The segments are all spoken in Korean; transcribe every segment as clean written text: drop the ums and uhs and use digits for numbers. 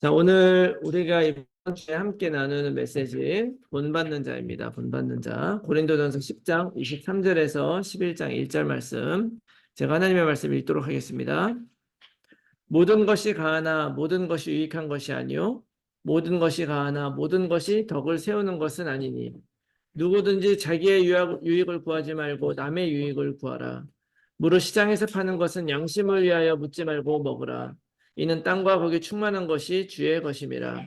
자, 오늘 우리가 이번 주에 함께 나누는 메시지 본받는 자입니다. 본받는 자. 고린도전서 10장 23절에서 11장 1절 말씀. 제가 하나님의 말씀 읽도록 하겠습니다. 모든 것이 가하나 모든 것이 유익한 것이 아니요 모든 것이 가하나 모든 것이 덕을 세우는 것은 아니니 누구든지 자기의 유익을 구하지 말고 남의 유익을 구하라. 무릇 시장에서 파는 것은 양심을 위하여 묻지 말고 먹으라. 이는 땅과 거기 충만한 것이 주의 것임이라.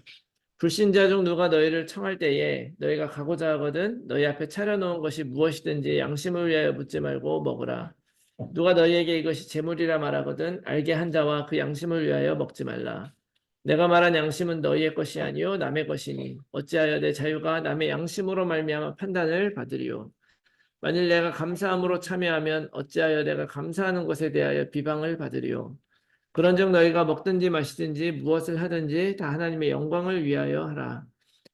불신자 중 누가 너희를 청할 때에 너희가 가고자 하거든 너희 앞에 차려놓은 것이 무엇이든지 양심을 위하여 묻지 말고 먹으라. 누가 너희에게 이것이 재물이라 말하거든 알게 한 자와 그 양심을 위하여 먹지 말라. 내가 말한 양심은 너희의 것이 아니요 남의 것이니 어찌하여 내 자유가 남의 양심으로 말미암아 판단을 받으리요. 만일 내가 감사함으로 참여하면 어찌하여 내가 감사하는 것에 대하여 비방을 받으리요. 그런즉 너희가 먹든지 마시든지 무엇을 하든지 다 하나님의 영광을 위하여 하라.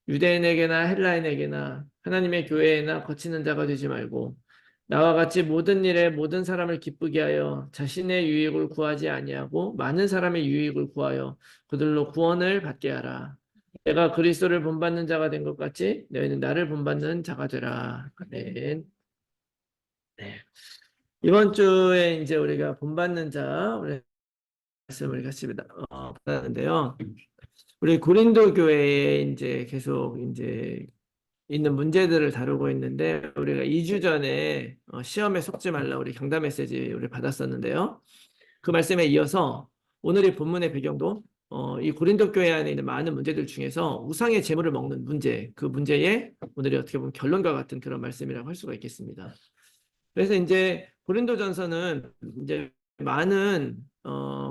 유대인에게나 헬라인에게나 하나님의 교회에나 거치는 자가 되지 말고 나와 같이 모든 일에 모든 사람을 기쁘게 하여 자신의 유익을 구하지 아니하고 많은 사람의 유익을 구하여 그들로 구원을 받게 하라. 내가 그리스도를 본받는 자가 된 것 같이 너희는 나를 본받는 자가 되라. 아멘. 네. 이번 주에 이제 우리가 본받는 자 우리 말씀을 같이 받았는데요. 우리 고린도 교회에 이제 계속 이제 있는 문제들을 다루고 있는데 우리가 2주 전에 시험에 속지 말라 우리 강단 메시지 우리 받았었는데요. 그 말씀에 이어서 오늘의 본문의 배경도 이 고린도 교회 안에 있는 많은 문제들 중에서 우상의 제물을 먹는 문제, 그 문제에 오늘이 어떻게 보면 결론과 같은 그런 말씀이라고 할 수가 있겠습니다. 그래서 이제 고린도전서는 이제 많은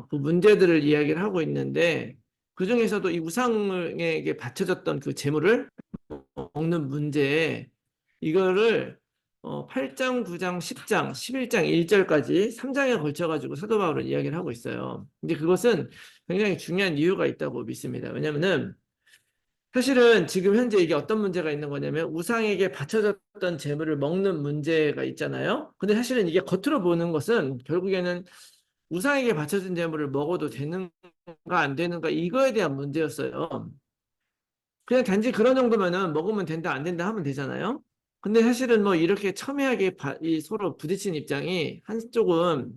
그 문제들을 이야기를 하고 있는데 그 중에서도 이 우상에게 바쳐졌던 그 제물을 먹는 문제 이거를 8장, 9장, 10장, 11장, 1절까지 3장에 걸쳐 가지고 사도 바울은 이야기를 하고 있어요. 근데 그것은 굉장히 중요한 이유가 있다고 믿습니다. 왜냐면은 사실은 지금 현재 이게 어떤 문제가 있는 거냐면 우상에게 바쳐졌던 재물을 먹는 문제가 있잖아요. 근데 사실은 이게 겉으로 보는 것은 결국에는 우상에게 바쳐진 재물을 먹어도 되는가 안 되는가 이거에 대한 문제였어요. 그냥 단지 그런 정도면은 먹으면 된다 안 된다 하면 되잖아요. 근데 사실은 뭐 이렇게 첨예하게 이 서로 부딪힌 입장이 한쪽은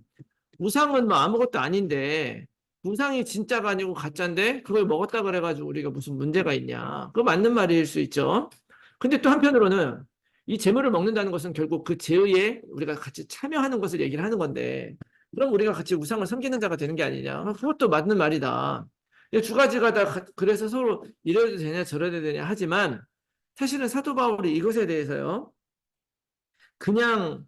우상은 뭐 아무것도 아닌데 우상이 진짜가 아니고 가짜인데 그걸 먹었다 그래가지고 우리가 무슨 문제가 있냐. 그거 맞는 말일 수 있죠. 근데 또 한편으로는 이 재물을 먹는다는 것은 결국 그 제의에 우리가 같이 참여하는 것을 얘기를 하는 건데 그럼 우리가 같이 우상을 섬기는 자가 되는 게 아니냐. 그것도 맞는 말이다. 두 가지가 다 그래서 서로 이래도 되냐 저래도 되냐 하지만 사실은 사도 바울이 이것에 대해서요. 그냥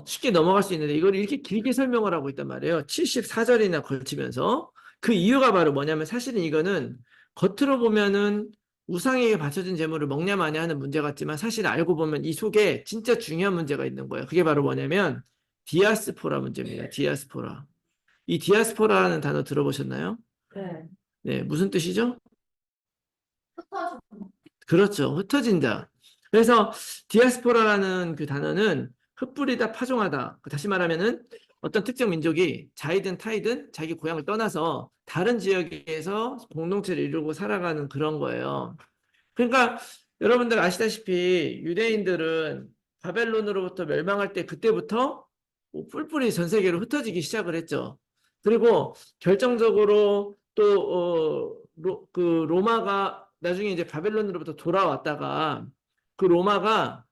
쉽게 넘어갈 수 있는데 이걸 이렇게 길게 설명을 하고 있단 말이에요. 74절이나 걸치면서 그 이유가 바로 뭐냐면 사실은 이거는 겉으로 보면은 우상에게 바쳐진 재물을 먹냐 마냐 하는 문제 같지만 사실 알고 보면 이 속에 진짜 중요한 문제가 있는 거예요. 그게 바로 뭐냐면 디아스포라 문제입니다. 디아스포라. 이 디아스포라는 단어 들어보셨나요? 네. 네, 무슨 뜻이죠? 흩어져. 그렇죠. 흩어진 자. 그래서 디아스포라라는 그 단어는 흩뿌리다, 파종하다. 다시 말하면은 어떤 특정 민족이 자이든 타이든 자기 고향을 떠나서 다른 지역에서 공동체를 이루고 살아가는 그런 거예요. 그러니까 여러분들 아시다시피 유대인들은 바벨론으로부터 멸망할 때 그때부터 뿔뿔이 전 세계로 흩어지기 시작을 했죠. 그리고 결정적으로 또 그 로마가 나중에 이제 바벨론으로부터 돌아왔다가 그 로마가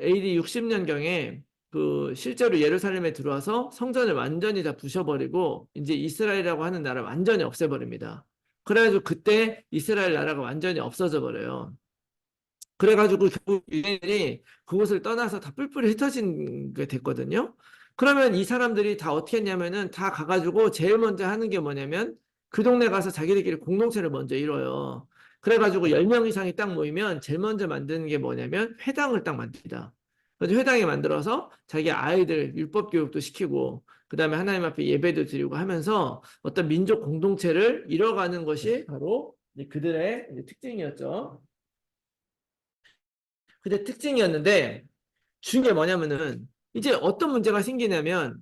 AD 60년경에 그 실제로 예루살렘에 들어와서 성전을 완전히 다 부셔버리고 이제 이스라엘이라고 하는 나라를 완전히 없애버립니다. 그래가지고 그때 이스라엘 나라가 완전히 없어져 버려요. 그래가지고 결국 유대인들이 그곳을 떠나서 다 뿔뿔이 흩어진 게 됐거든요. 그러면 이 사람들이 다 어떻게 했냐면은 다 가가지고 제일 먼저 하는 게 뭐냐면 그 동네 가서 자기들끼리 공동체를 먼저 이뤄요. 그래가지고 10명 이상이 딱 모이면 제일 먼저 만드는 게 뭐냐면 회당을 딱 만듭니다. 그래서 회당에 만들어서 자기 아이들 율법 교육도 시키고 그 다음에 하나님 앞에 예배도 드리고 하면서 어떤 민족 공동체를 이뤄가는 것이 바로 그들의 특징이었죠. 근데 특징이었는데 중요한 게 뭐냐면은 이제 어떤 문제가 생기냐면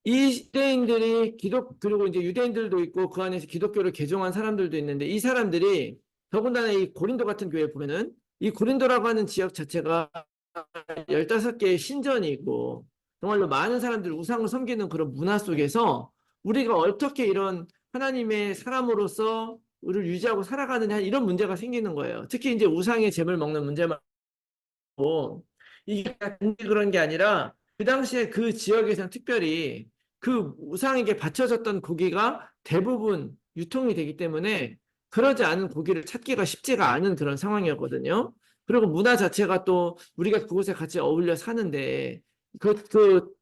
이 유대인들이 그리고 이제 유대인들도 있고 그 안에서 기독교를 개종한 사람들도 있는데 이 사람들이 더군다나 이 고린도 같은 교회에 보면은 이 고린도라고 하는 지역 자체가 15개의 신전이 있고 정말로 많은 사람들이 우상을 섬기는 그런 문화 속에서 우리가 어떻게 이런 하나님의 사람으로서 우리를 유지하고 살아가느냐 이런 문제가 생기는 거예요. 특히 이제 우상의 재물 먹는 문제만 고 이게 단지 그런 게 아니라 그 당시에 그 지역에서는 특별히 그 우상에게 바쳐졌던 고기가 대부분 유통이 되기 때문에 그러지 않은 고기를 찾기가 쉽지가 않은 그런 상황이었거든요. 그리고 문화 자체가 또 우리가 그곳에 같이 어울려 사는데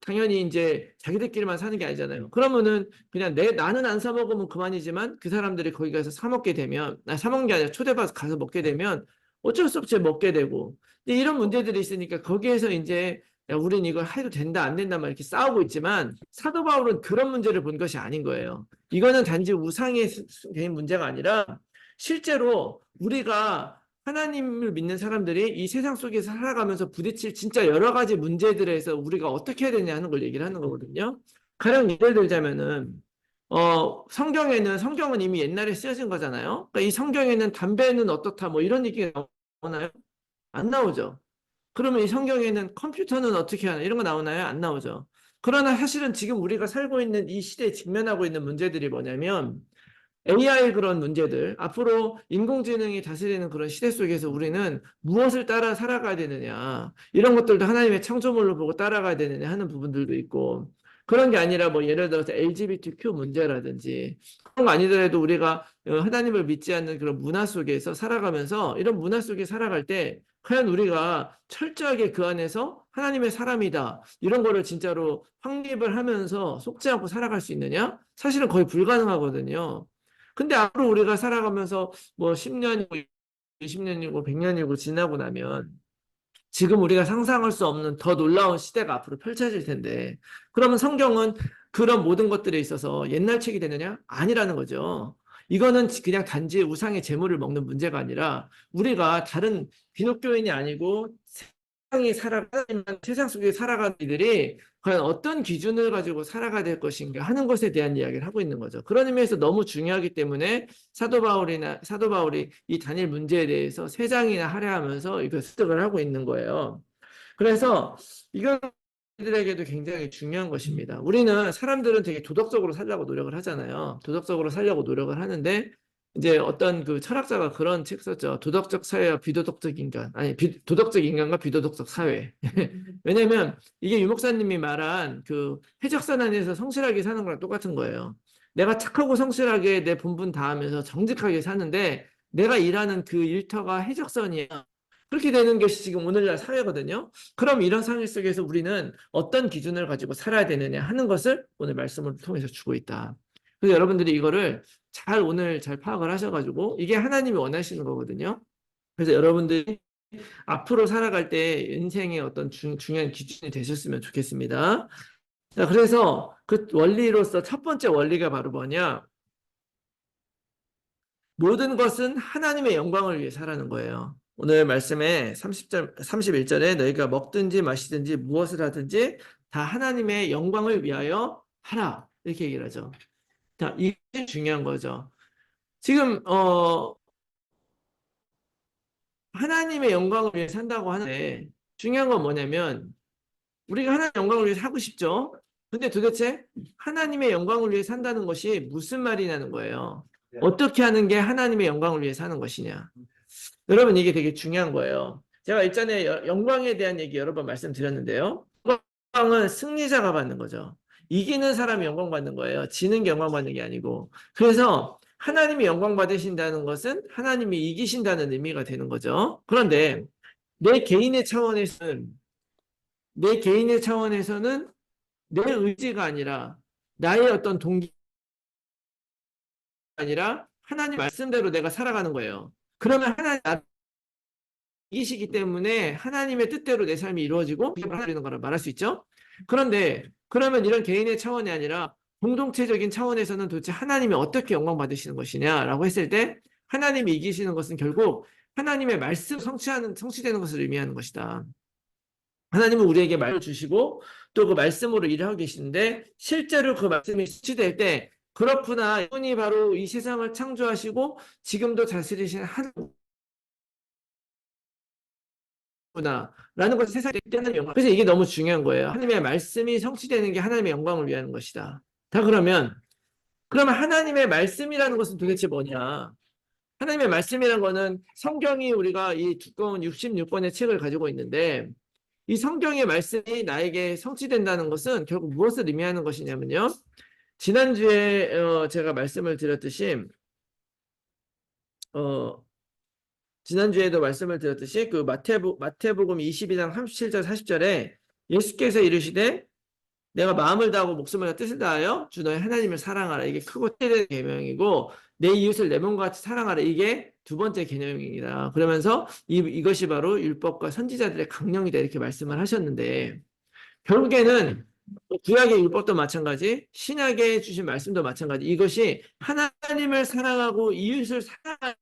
당연히 이제 자기들끼리만 사는 게 아니잖아요. 그러면은 그냥 나는 안 사 먹으면 그만이지만 그 사람들이 거기 가서 사 먹게 되면, 사 먹는 게 아니라 초대받아서 가서 먹게 되면 어쩔 수 없이 먹게 되고 이런 문제들이 있으니까 거기에서 이제 야, 우린 이걸 해도 된다, 안 된다, 막 이렇게 싸우고 있지만 사도 바울은 그런 문제를 본 것이 아닌 거예요. 이거는 단지 우상의 개인 문제가 아니라 실제로 우리가 하나님을 믿는 사람들이 이 세상 속에서 살아가면서 부딪힐 진짜 여러 가지 문제들에서 우리가 어떻게 해야 되냐 하는 걸 얘기를 하는 거거든요. 가령 예를 들자면은 성경은 이미 옛날에 쓰여진 거잖아요. 그러니까 이 성경에는 담배는 어떻다 뭐 이런 얘기가 나오나요? 안 나오죠. 그러면 이 성경에는 컴퓨터는 어떻게 하나 이런 거 나오나요? 안 나오죠. 그러나 사실은 지금 우리가 살고 있는 이 시대에 직면하고 있는 문제들이 뭐냐면 AI 그런 문제들, 앞으로 인공지능이 다스리는 그런 시대 속에서 우리는 무엇을 따라 살아가야 되느냐, 이런 것들도 하나님의 창조물로 보고 따라가야 되느냐 하는 부분들도 있고, 그런 게 아니라 뭐 예를 들어서 LGBTQ 문제라든지, 그런 거 아니더라도 우리가 하나님을 믿지 않는 그런 문화 속에서 살아가면서, 이런 문화 속에 살아갈 때, 과연 우리가 철저하게 그 안에서 하나님의 사람이다, 이런 거를 진짜로 확립을 하면서 속지 않고 살아갈 수 있느냐? 사실은 거의 불가능하거든요. 근데 앞으로 우리가 살아가면서 뭐 10년이고 20년이고 100년이고 지나고 나면 지금 우리가 상상할 수 없는 더 놀라운 시대가 앞으로 펼쳐질 텐데 그러면 성경은 그런 모든 것들에 있어서 옛날 책이 되느냐? 아니라는 거죠. 이거는 그냥 단지 우상의 재물을 먹는 문제가 아니라 우리가 다른 기독교인이 아니고 세상 속에 살아가는 이들이 과연 어떤 기준을 가지고 살아가야 될 것인가 하는 것에 대한 이야기를 하고 있는 거죠. 그런 의미에서 너무 중요하기 때문에 사도 바울이 이 단일 문제에 대해서 세 장이나 할애하면서 이걸 습득을 하고 있는 거예요. 그래서 이건 우리들에게도 굉장히 중요한 것입니다. 우리는 사람들은 되게 도덕적으로 살려고 노력을 하잖아요. 도덕적으로 살려고 노력을 하는데 이제 어떤 그 철학자가 그런 책 썼죠. 도덕적 사회와 비도덕적 인간. 아니, 도덕적 인간과 비도덕적 사회. 왜냐면 이게 유 목사님이 말한 그 해적선 안에서 성실하게 사는 거랑 똑같은 거예요. 내가 착하고 성실하게 내 본분 다하면서 정직하게 사는데 내가 일하는 그 일터가 해적선이야. 그렇게 되는 것이 지금 오늘날 사회거든요. 그럼 이런 상황 속에서 우리는 어떤 기준을 가지고 살아야 되느냐 하는 것을 오늘 말씀을 통해서 주고 있다. 그래서 여러분들이 이거를 오늘 잘 파악을 하셔가지고 이게 하나님이 원하시는 거거든요. 그래서 여러분들이 앞으로 살아갈 때 인생의 어떤 중요한 기준이 되셨으면 좋겠습니다. 자, 그래서 그 원리로서 첫 번째 원리가 바로 뭐냐? 모든 것은 하나님의 영광을 위해 살아는 거예요. 오늘 말씀에 31절에 너희가 먹든지 마시든지 무엇을 하든지 다 하나님의 영광을 위하여 하라. 이렇게 얘기를 하죠. 자, 이게 중요한 거죠. 지금, 하나님의 영광을 위해 산다고 하는데 중요한 건 뭐냐면 우리가 하나님의 영광을 위해 살고 싶죠. 근데 도대체 하나님의 영광을 위해 산다는 것이 무슨 말이냐는 거예요. 어떻게 하는 게 하나님의 영광을 위해 사는 것이냐. 여러분 이게 되게 중요한 거예요. 제가 일전에 영광에 대한 얘기 여러 번 말씀드렸는데요. 영광은 승리자가 받는 거죠. 이기는 사람이 영광 받는 거예요. 지는 게 영광 받는 게 아니고. 그래서 하나님이 영광 받으신다는 것은 하나님이 이기신다는 의미가 되는 거죠. 그런데 내 개인의 차원에서는 내 개인의 차원에서는 내 의지가 아니라 나의 어떤 동기가 아니라 하나님 말씀대로 내가 살아가는 거예요. 그러면 하나님 이기시기 때문에 하나님의 뜻대로 내 삶이 이루어지고 하나님의 거라 말할 수 있죠. 그런데 그러면 이런 개인의 차원이 아니라 공동체적인 차원에서는 도대체 하나님이 어떻게 영광 받으시는 것이냐라고 했을 때 하나님이 이기시는 것은 결국 하나님의 말씀 성취되는 것을 의미하는 것이다. 하나님은 우리에게 말을 주시고 또 그 말씀으로 일을 하고 계시는데 실제로 그 말씀이 실체될 때 그렇구나. 이분이 바로 이 세상을 창조하시고 지금도 다스리시는 하나님구나. 라는 것을 세상에 때는 영광. 그래서 이게 너무 중요한 거예요. 하나님의 말씀이 성취되는 게 하나님의 영광을 위한 것이다. 다 그러면 하나님의 말씀이라는 것은 도대체 뭐냐? 하나님의 말씀이라는 거는 성경이 우리가 이 두꺼운 66권의 책을 가지고 있는데 이 성경의 말씀이 나에게 성취된다는 것은 결국 무엇을 의미하는 것이냐면요. 지난주에 제가 말씀을 드렸듯이 어, 지난주에도 말씀을 드렸듯이 그 마태복음 22장 37절 40절에 예수께서 이르시되 내가 마음을 다하고 목숨을 다하고 뜻을 다하여 주 너의 하나님을 사랑하라. 이게 크고 최대의 계명이고 내 이웃을 내 몸과 같이 사랑하라. 이게 두 번째 계명입니다. 그러면서 이것이 바로 율법과 선지자들의 강령이다 이렇게 말씀을 하셨는데 결국에는 구약의 율법도 마찬가지, 신약에 주신 말씀도 마찬가지. 이것이 하나님을 사랑하고 이웃을 사랑하는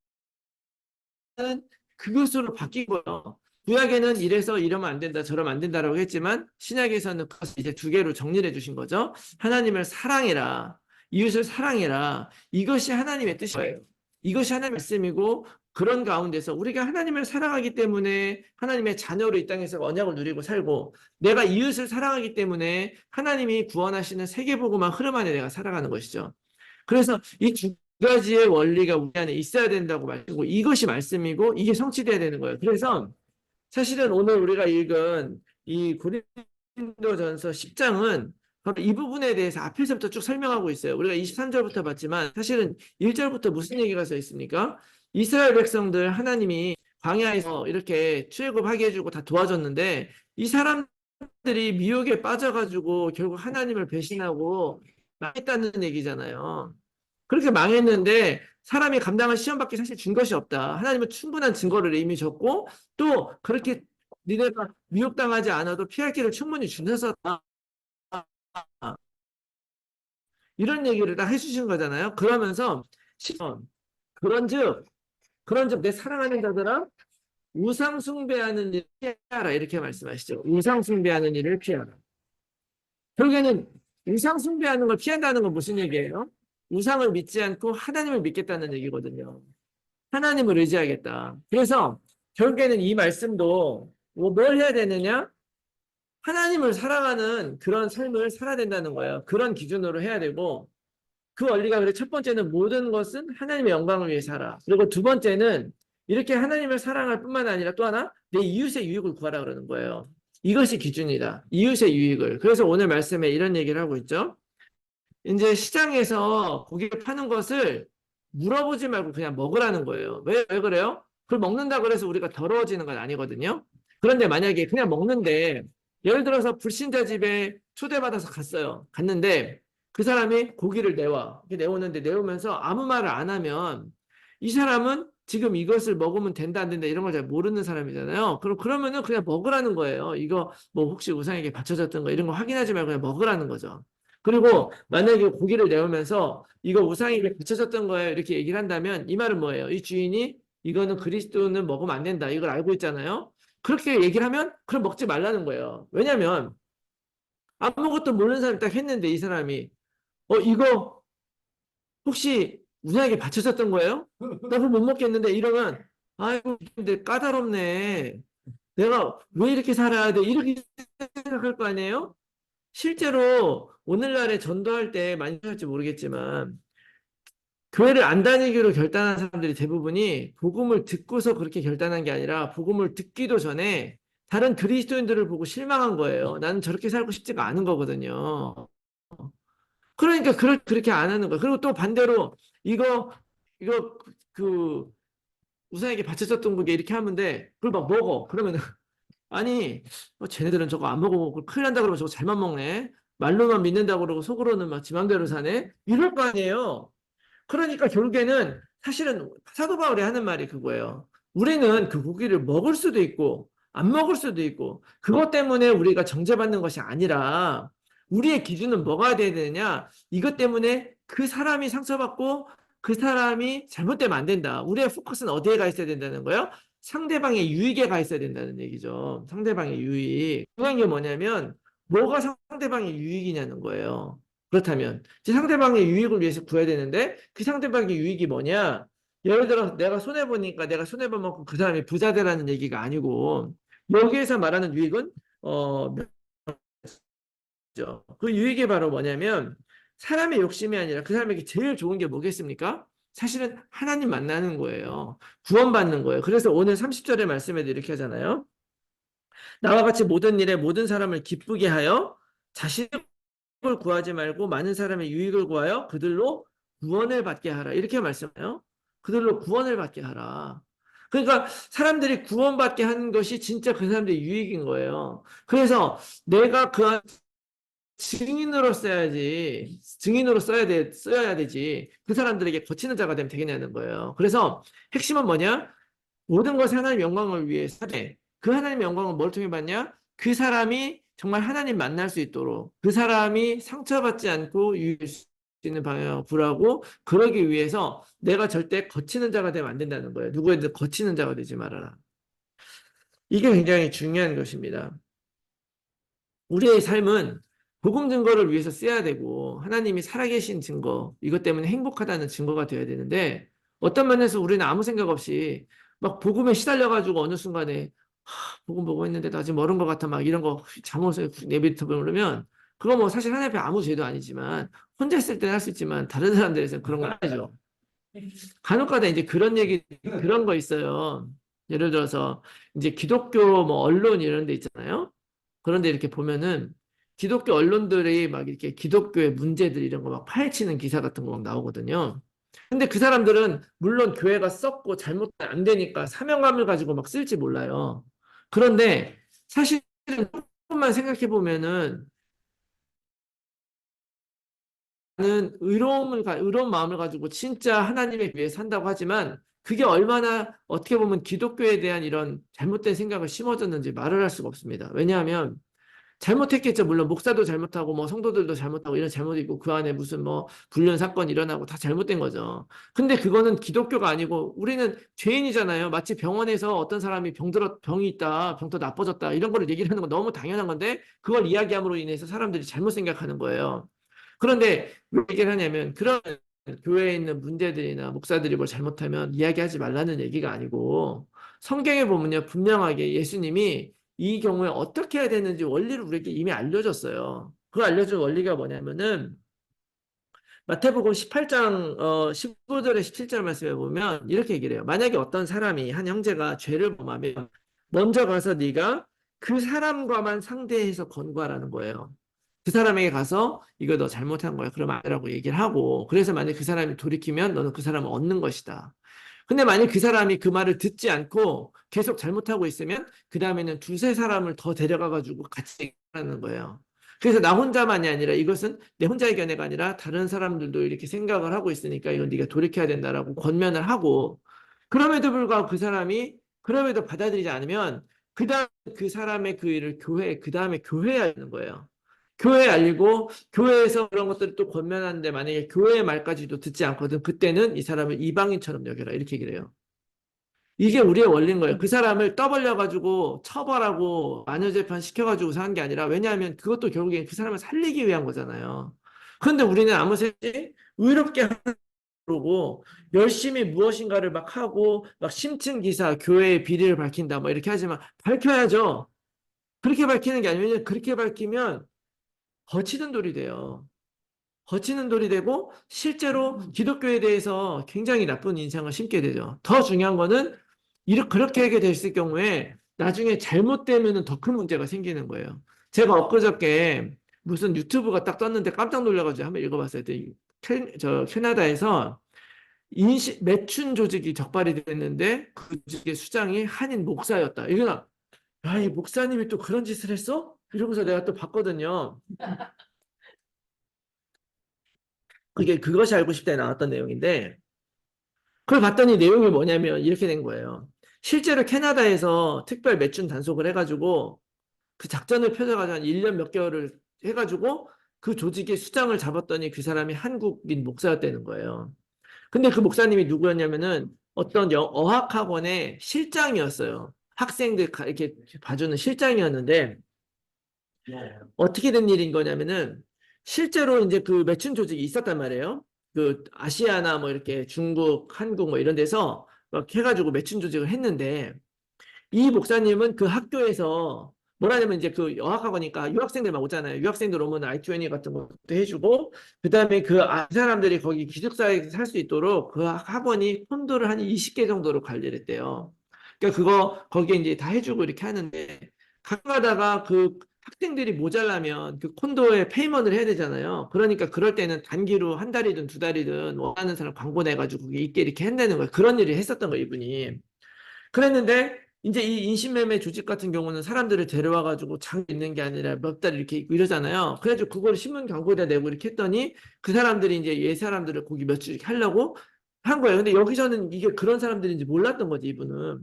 그것으로 바뀌고요. 구약에는 이래서 이러면 안 된다, 저러면 안 된다라고 했지만 신약에서는 그것을 이제 두 개로 정리해 주신 거죠. 하나님을 사랑해라, 이웃을 사랑해라. 이것이 하나님의 뜻이에요. 이것이 하나님의 말씀이고 그런 가운데서 우리가 하나님을 사랑하기 때문에 하나님의 자녀로 이 땅에서 언약을 누리고 살고 내가 이웃을 사랑하기 때문에 하나님이 구원하시는 세계복음화 흐름 안에 내가 살아가는 것이죠. 그래서 이 두 가지의 원리가 우리 안에 있어야 된다고 말씀이고 이것이 말씀이고 이게 성취돼야 되는 거예요. 그래서 사실은 오늘 우리가 읽은 이 고린도전서 10장은 바로 이 부분에 대해서 앞에서부터 쭉 설명하고 있어요. 우리가 23절부터 봤지만 사실은 1절부터 무슨 얘기가 써 있습니까? 이스라엘 백성들 하나님이 광야에서 이렇게 출애굽하게 해주고 다 도와줬는데 이 사람들이 미혹에 빠져가지고 결국 하나님을 배신하고 망했다는 얘기잖아요. 그렇게 망했는데 사람이 감당할 시험밖에 사실 준 것이 없다. 하나님은 충분한 증거를 이미 줬고 또 그렇게 니네가 미혹당하지 않아도 피할 길을 충분히 주셔서 이런 얘기를 다 해주신 거잖아요. 그러면서 그런즉 내 사랑하는 자들아 우상 숭배하는 일을 피하라 이렇게 말씀하시죠. 우상 숭배하는 일을 피하라. 결국에는 우상 숭배하는 걸 피한다는 건 무슨 얘기예요? 우상을 믿지 않고 하나님을 믿겠다는 얘기거든요. 하나님을 의지하겠다. 그래서 결국에는 이 말씀도 뭘 해야 되느냐? 하나님을 사랑하는 그런 삶을 살아야 된다는 거예요. 그런 기준으로 해야 되고 그 원리가 그래 첫 번째는 모든 것은 하나님의 영광을 위해 살아. 그리고 두 번째는 이렇게 하나님을 사랑할 뿐만 아니라 또 하나 내 이웃의 유익을 구하라 그러는 거예요. 이것이 기준이다. 이웃의 유익을. 그래서 오늘 말씀에 이런 얘기를 하고 있죠. 이제 시장에서 고기를 파는 것을 물어보지 말고 그냥 먹으라는 거예요. 왜 그래요? 그걸 먹는다 그래서 우리가 더러워지는 건 아니거든요. 그런데 만약에 그냥 먹는데 예를 들어서 불신자 집에 초대받아서 갔는데 그 사람이 고기를 내와. 내오는데 내오면서 아무 말을 안 하면 이 사람은 지금 이것을 먹으면 된다 안 된다 이런 걸 잘 모르는 사람이잖아요. 그러면은 그냥 먹으라는 거예요. 이거 뭐 혹시 우상에게 바쳐졌던 거 이런 거 확인하지 말고 그냥 먹으라는 거죠. 그리고 만약에 고기를 내오면서 이거 우상에게 바쳐졌던 거예요 이렇게 얘기를 한다면 이 말은 뭐예요? 이 주인이 이거는 그리스도는 먹으면 안 된다 이걸 알고 있잖아요. 그렇게 얘기를 하면 그럼 먹지 말라는 거예요. 왜냐면 아무것도 모르는 사람이 딱 했는데 이 사람이 이거 혹시 우상에게 바쳐졌던 거예요? 나 그럼 못 먹겠는데 이러면 아이고 근데 까다롭네. 내가 왜 이렇게 살아야 돼? 이렇게 생각할 거 아니에요? 실제로 오늘날에 전도할 때 많이 할지 모르겠지만 교회를 안 다니기로 결단한 사람들이 대부분이 복음을 듣고서 그렇게 결단한 게 아니라 복음을 듣기도 전에 다른 그리스도인들을 보고 실망한 거예요. 나는 저렇게 살고 싶지가 않은 거거든요. 그러니까 그렇게 안 하는 거예요. 그리고 또 반대로 이거 그 우상에게 바쳐졌던 게 이렇게 하면 돼. 그걸 막 먹어. 그러면 아니 쟤네들은 저거 안 먹어보고 큰일 난다 그러면 저거 잘만 먹네. 말로만 믿는다고 그러고 속으로는 막 지 맘대로 사네. 이럴 거 아니에요. 그러니까 결국에는 사실은 사도 바울이 하는 말이 그거예요. 우리는 그 고기를 먹을 수도 있고 안 먹을 수도 있고 그것 때문에 우리가 정죄받는 것이 아니라 우리의 기준은 뭐가 돼야 되느냐? 이것 때문에 그 사람이 상처받고 그 사람이 잘못되면 안 된다. 우리의 포커스는 어디에 가 있어야 된다는 거예요? 상대방의 유익에 가 있어야 된다는 얘기죠. 상대방의 유익. 중요한 게 뭐냐면 뭐가 상대방의 유익이냐는 거예요. 그렇다면 이제 상대방의 유익을 위해서 구해야 되는데 그 상대방의 유익이 뭐냐? 예를 들어 내가 손해보니까 내가 손해본 만큼 그 사람이 부자 되라는 얘기가 아니고 여기에서 말하는 유익은 그 유익이 바로 뭐냐면 사람의 욕심이 아니라 그 사람에게 제일 좋은 게 뭐겠습니까? 사실은 하나님 만나는 거예요. 구원받는 거예요. 그래서 오늘 30절의 말씀에도 이렇게 하잖아요. 나와 같이 모든 일에 모든 사람을 기쁘게 하여 자신을 구하지 말고 많은 사람의 유익을 구하여 그들로 구원을 받게 하라. 이렇게 말씀해요. 그들로 구원을 받게 하라. 그러니까 사람들이 구원받게 하는 것이 진짜 그 사람들의 유익인 거예요. 그래서 내가 그 증인으로 써야지, 증인으로 써야 되지. 그 사람들에게 거치는 자가 되면 되겠냐는 거예요. 그래서 핵심은 뭐냐? 모든 것을 하나님 영광을 위해서 해. 그 하나님 영광은 뭘 통해 받냐? 그 사람이 정말 하나님 만날 수 있도록 그 사람이 상처받지 않고 유익할 수 있는 방향을 구하고 그러기 위해서 내가 절대 거치는 자가 되면 안 된다는 거예요. 누구에도 거치는 자가 되지 말아라. 이게 굉장히 중요한 것입니다. 우리의 삶은 복음 증거를 위해서 써야 되고 하나님이 살아계신 증거 이것 때문에 행복하다는 증거가 되어야 되는데 어떤 면에서 우리는 아무 생각 없이 막 복음에 시달려가지고 어느 순간에 복음 보고 있는데도 아직 멀은 것 같아 막 이런 거 잠옷을 내비터 보면 그거 뭐 사실 하나님 앞에 아무 죄도 아니지만 혼자 있을 때는 할 수 있지만 다른 사람들에서는 그런 거 아니죠. 간혹가다 이제 그런 얘기 그런 거 있어요. 예를 들어서 이제 기독교 뭐 언론 이런 데 있잖아요. 그런데 이렇게 보면은 기독교 언론들이 막 이렇게 기독교의 문제들 이런 거 막 파헤치는 기사 같은 거 막 나오거든요. 근데 그 사람들은 물론 교회가 썩고 잘못 안 되니까 사명감을 가지고 막 쓸지 몰라요. 그런데 사실은 조금만 생각해 보면은 나는 의로운 마음을 가지고 진짜 하나님에 위해 산다고 하지만 그게 얼마나 어떻게 보면 기독교에 대한 이런 잘못된 생각을 심어줬는지 말을 할 수가 없습니다. 왜냐하면 잘못했겠죠. 물론 목사도 잘못하고 뭐 성도들도 잘못하고 이런 잘못이 있고 그 안에 무슨 뭐 불륜 사건이 일어나고 다 잘못된 거죠. 근데 그거는 기독교가 아니고 우리는 죄인이잖아요. 마치 병원에서 어떤 사람이 병이 있다, 병도 나빠졌다 이런 거를 얘기를 하는 건 너무 당연한 건데 그걸 이야기함으로 인해서 사람들이 잘못 생각하는 거예요. 그런데 왜 얘기를 하냐면 그런 교회에 있는 문제들이나 목사들이 뭘 잘못하면 이야기하지 말라는 얘기가 아니고 성경에 보면요 분명하게 예수님이 이 경우에 어떻게 해야 되는지 원리를 우리에게 이미 알려줬어요. 그 알려준 원리가 뭐냐면은 마태복음 18장 15절에 17절 말씀에 보면 이렇게 얘기를 해요. 만약에 어떤 사람이 한 형제가 죄를 범하면 먼저 가서 네가 그 사람과만 상대해서 권고하라는 거예요. 그 사람에게 가서 이거 너 잘못한 거야. 그러면 안 되라고 얘기를 하고 그래서 만약 그 사람이 돌이키면 너는 그 사람을 얻는 것이다. 근데 만약 그 사람이 그 말을 듣지 않고 계속 잘못하고 있으면 그 다음에는 두세 사람을 더 데려가가지고 같이 하는 거예요. 그래서 나 혼자만이 아니라 이것은 내 혼자의 견해가 아니라 다른 사람들도 이렇게 생각을 하고 있으니까 이건 네가 돌이켜야 된다라고 권면을 하고 그럼에도 불구하고 그 사람이 그럼에도 받아들이지 않으면 그다음 그 사람의 그 일을 그 다음에 교회에 하는 거예요. 교회에 알리고 교회에서 그런 것들을 또 권면하는데 만약에 교회의 말까지도 듣지 않거든 그때는 이 사람을 이방인처럼 여겨라 이렇게 얘기를 해요. 이게 우리의 원리인 거예요. 그 사람을 떠벌려가지고 처벌하고 마녀재판 시켜가지고 한 게 아니라 왜냐하면 그것도 결국엔 그 사람을 살리기 위한 거잖아요. 그런데 우리는 아무 새지 의롭게 하고 열심히 무엇인가를 막 하고 막 심층 기사 교회의 비리를 밝힌다 뭐 이렇게 하지만 밝혀야죠. 그렇게 밝히는 게 아니면 그렇게 밝히면 거치는 돌이 돼요. 거치는 돌이 되고 실제로 기독교에 대해서 굉장히 나쁜 인상을 심게 되죠. 더 중요한 거는 이렇게 그렇게 하게 됐을 경우에 나중에 잘못되면 더 큰 문제가 생기는 거예요. 제가 엊그저께 무슨 유튜브가 딱 떴는데 깜짝 놀라가지고 한번 읽어봤어요. 캐나다에서 매춘 조직이 적발이 됐는데 그 조직의 수장이 한인 목사였다. 이거나 이 목사님이 또 그런 짓을 했어? 이러면서 내가 또 봤거든요. 그것이 알고 싶다에 나왔던 내용인데 그걸 봤더니 내용이 뭐냐면 이렇게 된 거예요. 실제로 캐나다에서 특별 매춘 단속을 해가지고 그 작전을 펴져가지고 한 1년 몇 개월을 해가지고 그 조직의 수장을 잡았더니 그 사람이 한국인 목사였다는 거예요. 근데 그 목사님이 누구였냐면은 어떤 어학학원의 실장이었어요. 학생들 이렇게 봐주는 실장이었는데 어떻게 된 일인 거냐면은 실제로 이제 그 매춘 조직이 있었단 말이에요. 그 아시아나 뭐 이렇게 중국, 한국 뭐 이런 데서 막 해가지고 매춘 조직을 했는데 이 목사님은 그 학교에서 뭐라냐면 이제 그 여학학원이니까 유학생들만 오잖아요. 유학생들 오면 I-20 같은 것도 해주고 그다음에 그 사람들이 거기 기숙사에 살 수 있도록 그 학원이 콘도를 한 20개 정도로 관리를 했대요. 그러니까 그거 거기에 이제 다 해주고 이렇게 하는데 가끔가다가 그 학생들이 모자라면 그 콘도에 페이먼트를 해야 되잖아요. 그러니까 그럴 때는 단기로 한 달이든 두 달이든 원하는 사람 광고 내가지고 그게 있게 이렇게 한다는 거예요. 그런 일을 했었던 거예요, 이분이. 그랬는데 이제 이 인신매매 조직 같은 경우는 사람들을 데려와 가지고 장 있는 게 아니라 몇 달 이렇게 있고 이러잖아요. 그래가지고 그걸 신문 광고에다 내고 이렇게 했더니 그 사람들이 이제 얘 사람들을 거기 몇 주 이렇게 하려고 한 거예요. 근데 여기서는 이게 그런 사람들인지 몰랐던 거지, 이분은.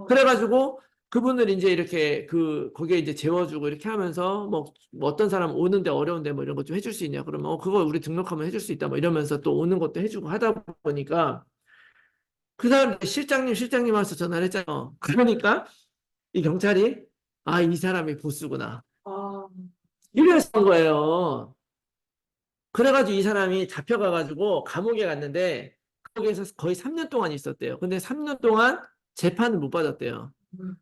그래가지고 그분을 이제 이렇게 그 거기에 이제 재워주고 이렇게 하면서 뭐 어떤 사람 오는데 어려운데 뭐 이런 것 좀 해줄 수 있냐 그러면 그거 우리 등록하면 해줄 수 있다 뭐 이러면서 또 오는 것도 해주고 하다 보니까 그 사람 실장님 와서 전화를 했잖아요. 그러니까 이 경찰이 아, 이 사람이 보스구나. 아, 이랬던 거예요. 그래가지고 이 사람이 잡혀가가지고 감옥에 갔는데 거기에서 거의 3년 동안 있었대요. 근데 3년 동안 재판을 못 받았대요.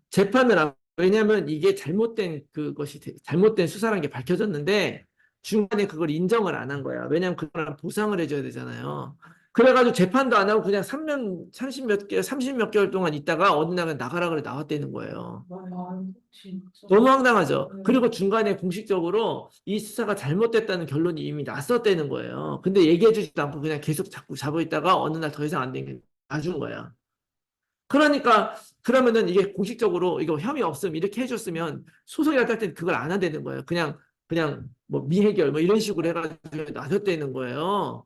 재판을 왜냐하면 이게 잘못된 그것이 잘못된 수사라는 게 밝혀졌는데 중간에 그걸 인정을 안 한 거야. 왜냐하면 그거랑 보상을 해줘야 되잖아요. 그래가지고 재판도 안 하고 그냥 3년 30몇 개월 동안 있다가 어느 날 나가라 그래 나왔다는 거예요. 와, 진짜. 너무 황당하죠. 네. 그리고 중간에 공식적으로 이 수사가 잘못됐다는 결론이 이미 났었다는 거예요. 근데 얘기해주지도 않고 그냥 계속 자꾸 잡고 있다가 어느 날 더 이상 안 되니까 놔준 거야. 그러니까 그러면은 이게 공식적으로 이거 혐의 없음 이렇게 해줬으면 소송이라 할 때는 그걸 안 한다는 거예요. 그냥 뭐 미해결 뭐 이런 식으로 해가지고 놔뒀다는 거예요.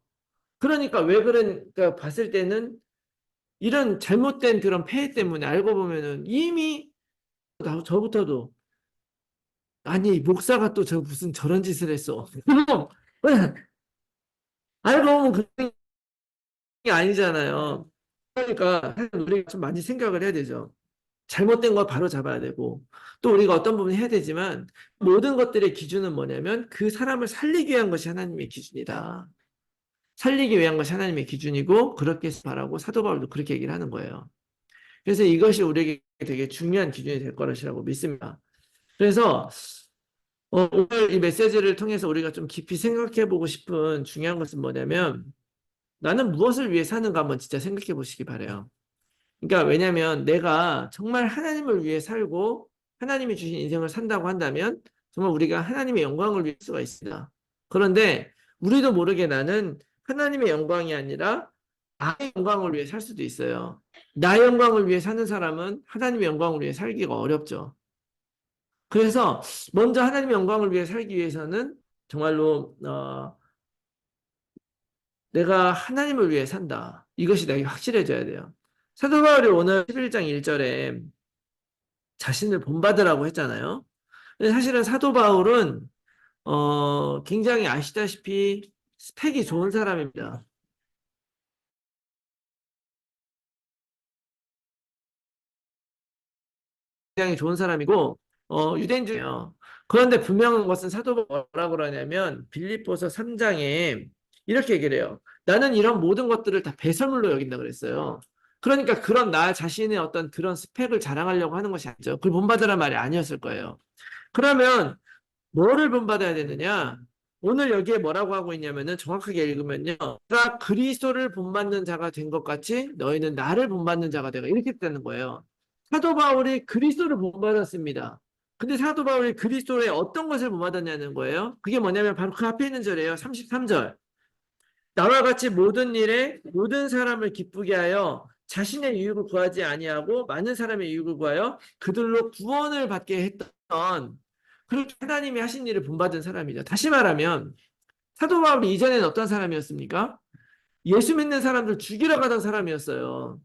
그러니까 왜 그러니까 봤을 때는 이런 잘못된 그런 폐해 때문에 알고 보면은 이미 저부터도 아니 목사가 또 저 무슨 저런 짓을 했어. 그럼 알고 보면 그게 아니잖아요. 그러니까 우리가 좀 많이 생각을 해야 되죠. 잘못된 걸 바로 잡아야 되고 또 우리가 어떤 부분 해야 되지만 모든 것들의 기준은 뭐냐면 그 사람을 살리기 위한 것이 하나님의 기준이다. 살리기 위한 것이 하나님의 기준이고 그렇게 바라고 사도 바울도 그렇게 얘기를 하는 거예요. 그래서 이것이 우리에게 되게 중요한 기준이 될 것이라고 믿습니다. 그래서 오늘 이 메시지를 통해서 우리가 좀 깊이 생각해 보고 싶은 중요한 것은 뭐냐면 나는 무엇을 위해 사는가 한번 진짜 생각해 보시기 바래요. 그러니까 왜냐하면 내가 정말 하나님을 위해 살고 하나님이 주신 인생을 산다고 한다면 정말 우리가 하나님의 영광을 위할 수가 있습니다. 그런데 우리도 모르게 나는 하나님의 영광이 아니라 나의 영광을 위해 살 수도 있어요. 나의 영광을 위해 사는 사람은 하나님의 영광을 위해 살기가 어렵죠. 그래서 먼저 하나님의 영광을 위해 살기 위해서는 정말로 내가 하나님을 위해 산다. 이것이 내게 확실해져야 돼요. 사도 바울이 오늘 11장 1절에 자신을 본받으라고 했잖아요. 근데 사실은 사도 바울은 굉장히 아시다시피 스펙이 좋은 사람입니다. 굉장히 좋은 사람이고 유대인이에요. 그런데 분명한 것은 사도 바울이 뭐라고 그러냐면 빌립보서 3장에 이렇게 얘기를 해요. 나는 이런 모든 것들을 다 배설물로 여긴다 그랬어요. 그러니까 그런 나 자신의 어떤 그런 스펙을 자랑하려고 하는 것이 아니죠. 그걸 본받으란 말이 아니었을 거예요. 그러면 뭐를 본받아야 되느냐? 오늘 여기에 뭐라고 하고 있냐면은 정확하게 읽으면요. 내가 그리스도를 본받는 자가 된 것 같이 너희는 나를 본받는 자가 되가 이렇게 되는 거예요. 사도 바울이 그리스도를 본받았습니다. 근데 사도 바울이 그리스도의 어떤 것을 본받았냐는 거예요. 그게 뭐냐면 바로 그 앞에 있는 절이에요. 33절. 나와 같이 모든 일에 모든 사람을 기쁘게 하여 자신의 유익을 구하지 아니하고 많은 사람의 유익을 구하여 그들로 구원을 받게 했던 그렇게 하나님이 하신 일을 본받은 사람이죠. 다시 말하면 사도 바울이 이전에는 어떤 사람이었습니까? 예수 믿는 사람들 죽이러 가던 사람이었어요.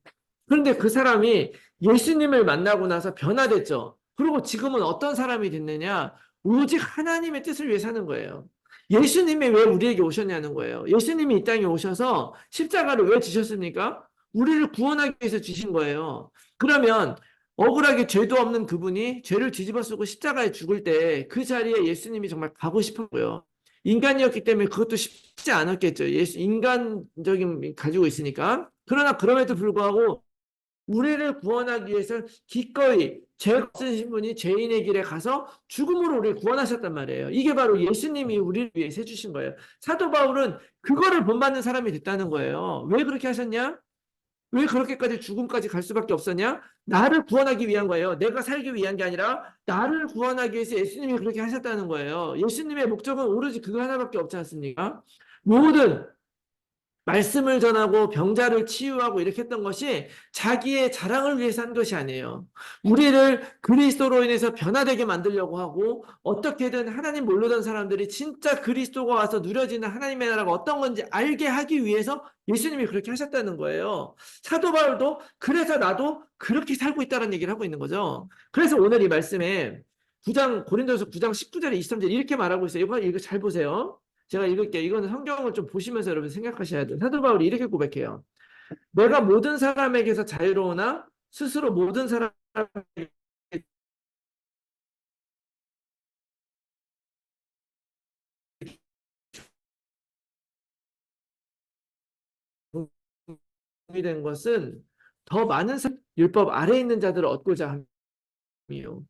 그런데 그 사람이 예수님을 만나고 나서 변화됐죠. 그리고 지금은 어떤 사람이 됐느냐? 오직 하나님의 뜻을 위해 사는 거예요. 예수님이 왜 우리에게 오셨냐는 거예요. 예수님이 이 땅에 오셔서 십자가를 왜 지셨습니까? 우리를 구원하기 위해서 주신 거예요. 그러면 억울하게 죄도 없는 그분이 죄를 뒤집어 쓰고 십자가에 죽을 때 그 자리에 예수님이 정말 가고 싶었고요. 인간이었기 때문에 그것도 쉽지 않았겠죠. 예수 인간적인 가지고 있으니까. 그러나 그럼에도 불구하고 우리를 구원하기 위해서 기꺼이 죄 없으신 분이 죄인의 길에 가서 죽음으로 우리를 구원하셨단 말이에요. 이게 바로 예수님이 우리를 위해서 해주신 거예요. 사도 바울은 그거를 본받는 사람이 됐다는 거예요. 왜 그렇게 하셨냐? 왜 그렇게까지 죽음까지 갈 수밖에 없었냐? 나를 구원하기 위한 거예요. 내가 살기 위한 게 아니라 나를 구원하기 위해서 예수님이 그렇게 하셨다는 거예요. 예수님의 목적은 오로지 그거 하나밖에 없지 않습니까? 모든 말씀을 전하고 병자를 치유하고 이렇게 했던 것이 자기의 자랑을 위해서 한 것이 아니에요. 우리를 그리스도로 인해서 변화되게 만들려고 하고 어떻게든 하나님 모르던 사람들이 진짜 그리스도가 와서 누려지는 하나님의 나라가 어떤 건지 알게 하기 위해서 예수님이 그렇게 하셨다는 거예요. 사도 바울도 그래서 나도 그렇게 살고 있다는 얘기를 하고 있는 거죠. 그래서 오늘 이 말씀에 9장 고린도서 9장 19절에 23절 이렇게 말하고 있어요. 이거 잘 보세요. 제가 읽을게요. 이거는 성경을 좀 보시면서 여러분 생각하셔야 돼요. 사도 바울이 이렇게 고백해요. 내가 모든 사람에게서 자유로우나 스스로 모든 사람에게 동이 된 것은 더 많은 율법 아래 있는 자들을 얻고자 함이요.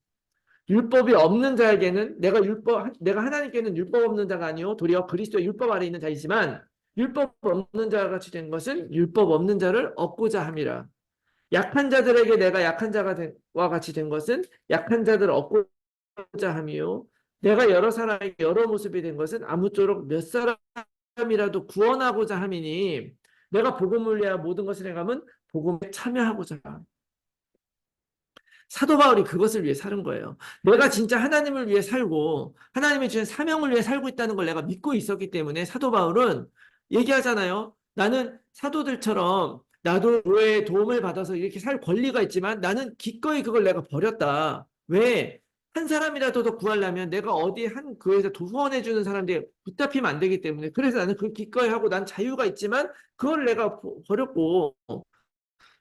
율법이 없는 자에게는 내가 하나님께는 율법 없는 자가 아니요 도리어 그리스도의 율법 아래 있는 자이지만 율법 없는 자가 같이 된 것은 율법 없는 자를 얻고자 함이라. 약한 자들에게 내가 약한 자와 같이 된 것은 약한 자들을 얻고자 함이요. 내가 여러 사람에게 여러 모습이 된 것은 아무쪼록 몇 사람이라도 구원하고자 함이니 내가 복음을 위하여 모든 것을 행함은 복음에 참여하고자 함. 사도 바울이 그것을 위해 사는 거예요. 내가 진짜 하나님을 위해 살고 하나님의 주신 사명을 위해 살고 있다는 걸 내가 믿고 있었기 때문에 사도 바울은 얘기하잖아요. 나는 사도들처럼 나도 교회의 도움을 받아서 이렇게 살 권리가 있지만 나는 기꺼이 그걸 내가 버렸다. 왜? 한 사람이라도 더 구하려면 내가 어디 한 교회에서 후원해 주는 사람들이 붙잡히면 안 되기 때문에 그래서 나는 그걸 기꺼이 하고 난 자유가 있지만 그걸 내가 버렸고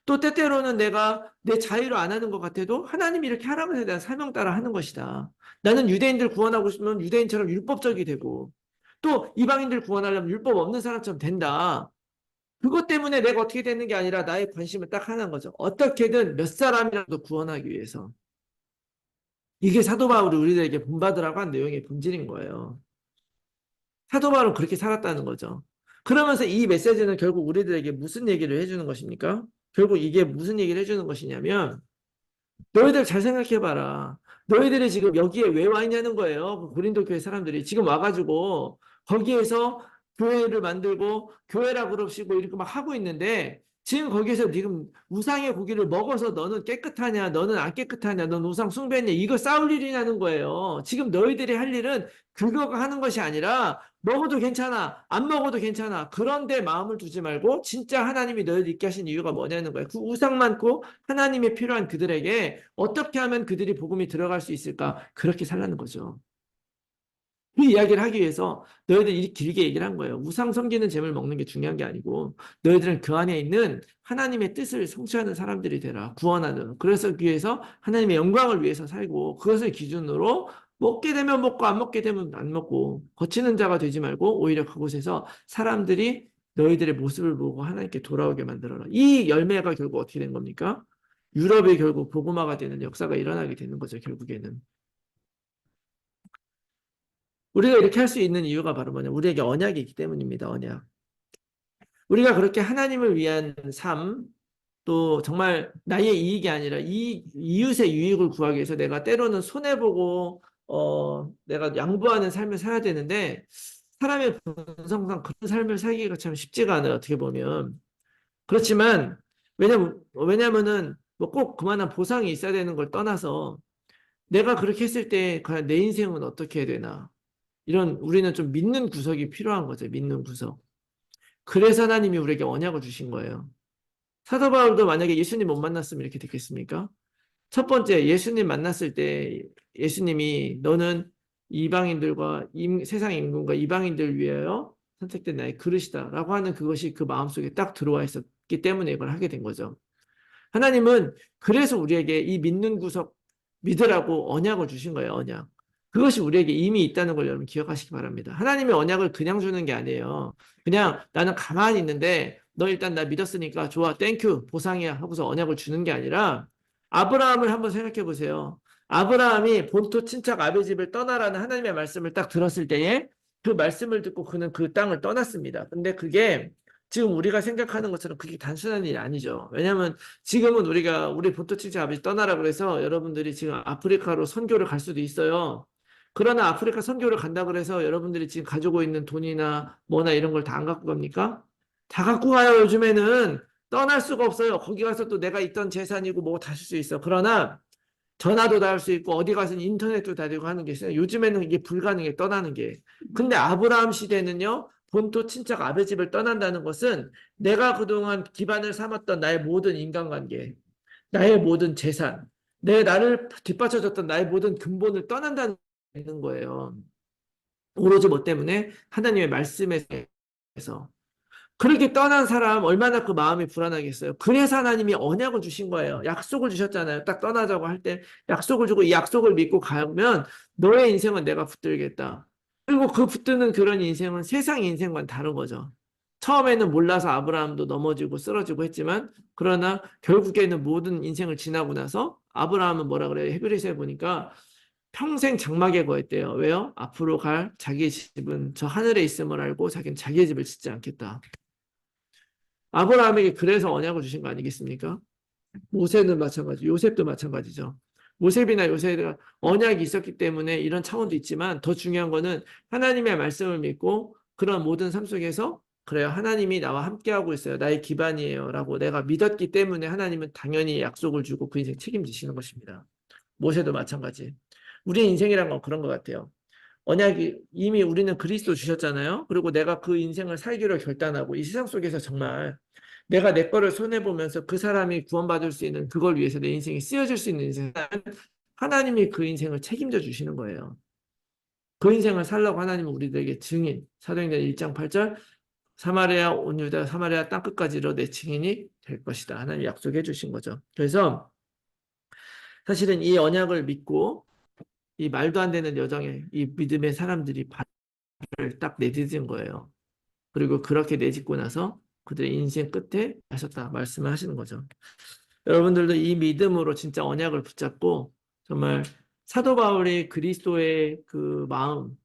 또 때때로는 내가 내 자유를 안 하는 것 같아도 하나님이 이렇게 하라고 해서 내가 사명 따라 하는 것이다. 나는 유대인들 구원하고 싶으면 유대인처럼 율법적이 되고 또 이방인들 구원하려면 율법 없는 사람처럼 된다. 그것 때문에 내가 어떻게 되는 게 아니라 나의 관심은 딱 하나인 거죠. 어떻게든 몇 사람이라도 구원하기 위해서. 이게 사도 바울이 우리들에게 본받으라고 한 내용의 본질인 거예요. 사도 바울은 그렇게 살았다는 거죠. 그러면서 이 메시지는 결국 우리들에게 무슨 얘기를 해주는 것입니까? 결국 이게 무슨 얘기를 해주는 것이냐면 너희들 잘 생각해봐라. 너희들이 지금 여기에 왜 와 있냐는 거예요. 그 고린도 교회 사람들이 지금 와가지고 거기에서 교회를 만들고 교회라 그럽시고 이렇게 막 하고 있는데 지금 거기에서 지금 우상의 고기를 먹어서 너는 깨끗하냐 너는 안 깨끗하냐 넌 우상 숭배했냐 이거 싸울 일이냐는 거예요. 지금 너희들이 할 일은 그거가 하는 것이 아니라 먹어도 괜찮아 안 먹어도 괜찮아 그런데 마음을 두지 말고 진짜 하나님이 너희들 있게 하신 이유가 뭐냐는 거예요. 그 우상 많고 하나님이 필요한 그들에게 어떻게 하면 그들이 복음이 들어갈 수 있을까 그렇게 살라는 거죠. 그 이야기를 하기 위해서 너희들 이렇게 길게 얘기를 한 거예요. 우상 섬기는 재물 먹는 게 중요한 게 아니고 너희들은 그 안에 있는 하나님의 뜻을 성취하는 사람들이 되라. 구원하는. 그래서 위해서 하나님의 영광을 위해서 살고 그것을 기준으로 먹게 되면 먹고 안 먹게 되면 안 먹고 거치는 자가 되지 말고 오히려 그곳에서 사람들이 너희들의 모습을 보고 하나님께 돌아오게 만들어라. 이 열매가 결국 어떻게 된 겁니까? 유럽이 결국 복음화가 되는 역사가 일어나게 되는 거죠. 결국에는. 우리가 이렇게 할 수 있는 이유가 바로 뭐냐? 우리에게 언약이 있기 때문입니다. 언약. 우리가 그렇게 하나님을 위한 삶, 또 정말 나의 이익이 아니라 이웃의 유익을 구하기 위해서 내가 때로는 손해보고 내가 양보하는 삶을 살아야 되는데 사람의 본성상 그런 삶을 살기가 참 쉽지가 않아요. 어떻게 보면. 그렇지만 왜냐면은 뭐 꼭 그만한 보상이 있어야 되는 걸 떠나서 내가 그렇게 했을 때 과연 내 인생은 어떻게 해야 되나? 이런 우리는 좀 믿는 구석이 필요한 거죠. 믿는 구석. 그래서 하나님이 우리에게 언약을 주신 거예요. 사도 바울도 만약에 예수님 못 만났으면 이렇게 됐겠습니까? 첫 번째 예수님 만났을 때 예수님이 너는 이방인들과 세상 임금과 이방인들 위하여 선택된 나의 그릇이다 라고 하는 그것이 그 마음속에 딱 들어와 있었 믿었기 때문에 이걸 하게 된 거죠. 하나님은 그래서 우리에게 이 믿는 구석 믿으라고 언약을 주신 거예요. 언약. 그것이 우리에게 이미 있다는 걸 여러분 기억하시기 바랍니다. 하나님의 언약을 그냥 주는 게 아니에요. 그냥 나는 가만히 있는데 너 일단 나 믿었으니까 좋아, 땡큐, 보상이야 하고서 언약을 주는 게 아니라 아브라함을 한번 생각해 보세요. 아브라함이 본토 친척 아비 집을 떠나라는 하나님의 말씀을 딱 들었을 때에 그 말씀을 듣고 그는 그 땅을 떠났습니다. 근데 그게 지금 우리가 생각하는 것처럼 그게 단순한 일이 아니죠. 왜냐하면 지금은 우리가 우리 본토 친척 아버지 떠나라 그래서 여러분들이 지금 아프리카로 선교를 갈 수도 있어요. 그러나 아프리카 선교를 간다 그래서 여러분들이 지금 가지고 있는 돈이나 뭐나 이런 걸 다 안 갖고 갑니까? 다 갖고 가요. 요즘에는 떠날 수가 없어요. 거기 가서 또 내가 있던 재산이고 뭐 다 쓸 수 있어. 그러나 전화도 다 할 수 있고 어디 가서는 인터넷도 다 되고 하는 게 있어요. 요즘에는 이게 불가능해, 떠나는 게. 근데 아브라함 시대는요. 본토 친척 아베 집을 떠난다는 것은 내가 그동안 기반을 삼았던 나의 모든 인간관계, 나의 모든 재산, 나를 뒷받쳐줬던 나의 모든 근본을 떠난다는 거예요. 오로지 뭐 때문에? 하나님의 말씀에서. 그렇게 떠난 사람 얼마나 그 마음이 불안하겠어요. 그래서 하나님이 언약을 주신 거예요. 약속을 주셨잖아요. 딱 떠나자고 할 때 약속을 주고 이 약속을 믿고 가면 너의 인생은 내가 붙들겠다. 그리고 그 붙드는 그런 인생은 세상 인생과는 다른 거죠. 처음에는 몰라서 아브라함도 넘어지고 쓰러지고 했지만 그러나 결국에는 모든 인생을 지나고 나서 아브라함은 뭐라 그래요? 히브리서에 보니까 평생 장막에 거했대요. 왜요? 앞으로 갈 자기의 집은 저 하늘에 있음을 알고 자기는 자기의 집을 짓지 않겠다. 아브라함에게 그래서 언약을 주신 거 아니겠습니까? 모세는 마찬가지, 요셉도 마찬가지죠. 모셉이나 요셉이가 언약이 있었기 때문에 이런 차원도 있지만 더 중요한 거는 하나님의 말씀을 믿고 그런 모든 삶 속에서 그래요. 하나님이 나와 함께하고 있어요. 나의 기반이에요. 라고 내가 믿었기 때문에 하나님은 당연히 약속을 주고 그 인생 책임지시는 것입니다. 모세도 마찬가지. 우리의 인생이란 건 그런 것 같아요. 언약이 이미 우리는 그리스도 주셨잖아요. 그리고 내가 그 인생을 살기로 결단하고 이 세상 속에서 정말 내가 내 거를 손해보면서 그 사람이 구원받을 수 있는 그걸 위해서 내 인생이 쓰여질 수 있는 인생, 하나님이 그 인생을 책임져 주시는 거예요. 그 인생을 살라고 하나님은 우리들에게 증인, 사도행전 1장 8절, 사마리아 온 유다 사마리아 땅 끝까지로 내 증인이 될 것이다. 하나님이 약속해 주신 거죠. 그래서 사실은 이 언약을 믿고 이 말도 안 되는 여정에 이 믿음의 사람들이 발을 딱 내딛은 거예요. 그리고 그렇게 내딛고 나서 그들의 인생 끝에 하셨다 말씀을 하시는 거죠. 여러분들도 이 믿음으로 진짜 언약을 붙잡고 정말 사도 바울이 그리스도의 그 마음,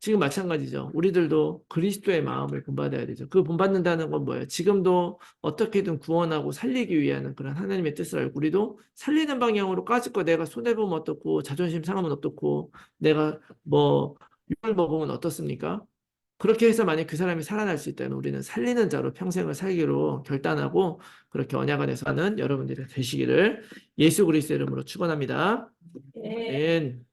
지금 마찬가지죠. 우리들도 그리스도의 마음을 본받아야 되죠. 그 본받는다는 건 뭐예요? 지금도 어떻게든 구원하고 살리기 위한 그런 하나님의 뜻을 알고 우리도 살리는 방향으로 까짓거 내가 손해보면 어떻고 자존심 상하면 어떻고 내가 뭐 욕을 먹으면 어떻습니까? 그렇게 해서 만약 그 사람이 살아날 수 있다면 우리는 살리는 자로 평생을 살기로 결단하고 그렇게 언약 안에서 하는 여러분들이 되시기를 예수 그리스도 이름으로 축원합니다. 네. 아멘.